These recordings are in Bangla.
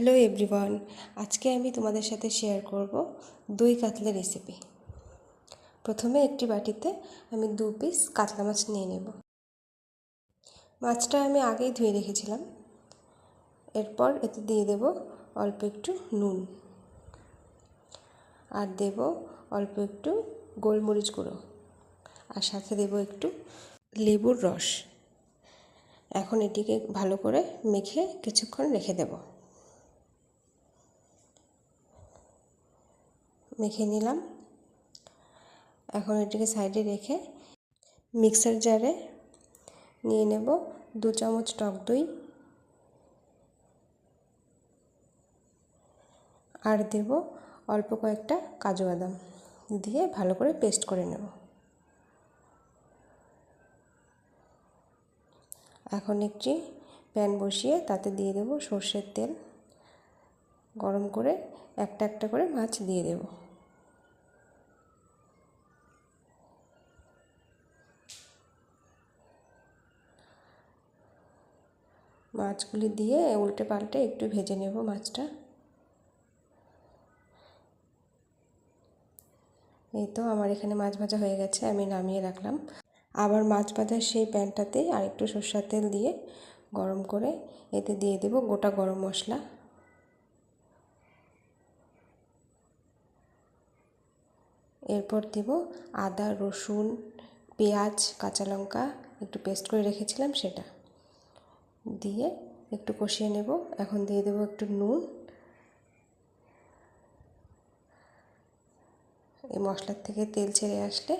হ্যালো এভরিওয়ান, আজকে আমি তোমাদের সাথে শেয়ার করব দই কাতলা রেসিপি। প্রথমে একটি বাটিতে আমি 2 পিস কাতলা মাছ নিয়ে নেব। মাছটা আমি আগেই ধুয়ে রেখেছিলাম। এরপর এতে দিয়ে দেব অল্প একটু নুন, আর দেব অল্প একটু গোলমরিচ গুঁড়ো, আর সাথে দেব একটু লেবুর রস। এখন এটিকে ভালো করে মেখে কিছুক্ষণ রেখে দেব। মেখে নিলাম। এখন এটিকে সাইডে রেখে মিক্সার জারে নিয়ে নেব 2 চামচ টক দই, আর দেব অল্প কয়েকটা কাজু বাদাম, দিয়ে ভালো করে পেস্ট করে নেব। এখন একটি প্যান বসিয়ে তাতে দিয়ে দেব সর্ষের তেল। গরম করে একটা একটা করে মাছ দিয়ে দেব। মাছগুলি দিয়ে উল্টে পাল্টে একটু ভেজে নেব মাছটা। এই তো আমার এখানে মাছ ভাজা হয়ে গেছে, আমি নামিয়ে রাখলাম। আবার মাছ ভাজার সেই প্যানটাতে আর একটু সরষের তেল দিয়ে গরম করে এতে দিয়ে দেব গোটা গরম মশলা, এরপর দেব আদা, রসুন, পেঁয়াজ, কাঁচা লঙ্কা একটু পেস্ট করে রেখেছিলাম, সেটা দিয়ে একটু কষিয়ে নেব। এখন দিয়ে দেব একটু নুন। এই মশলার থেকে তেল ছেড়ে আসলে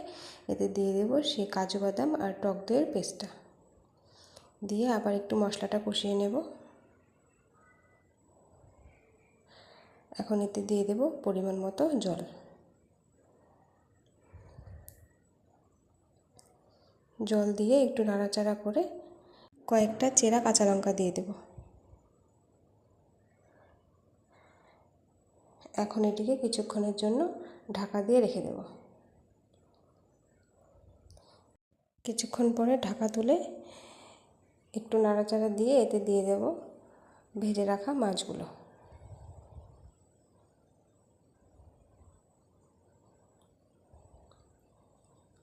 এতে দিয়ে দেব সেই কাজু বাদাম আর টক দইয়ের পেস্টটা, দিয়ে আবার একটু মশলাটা কষিয়ে নেব। এখন এতে দিয়ে দেব পরিমাণ মতো জল। জল দিয়ে একটু নাড়াচাড়া করে কয়েকটা চেরা কাঁচা লঙ্কা দিয়ে দেব। এখন এটিকে কিছুক্ষণের জন্য ঢাকা দিয়ে রেখে দেব। কিছুক্ষণ পরে ঢাকা তুলে একটু নাড়াচাড়া দিয়ে এতে দিয়ে দেব ভেজে রাখা মাছগুলো।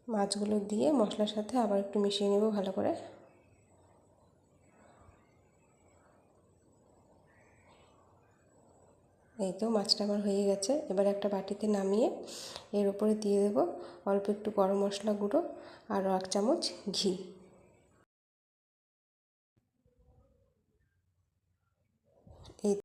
মাছগুলো দিয়ে মশলার সাথে আবার একটু মিশিয়ে নেব ভালো করে। এই তো মাছটা আমার হয়ে গেছে। এবার একটা বাটিতে নামিয়ে এর উপরে দিয়ে দেব অল্প একটু গরম মশলা গুঁড়ো আর 1 চামচ ঘি।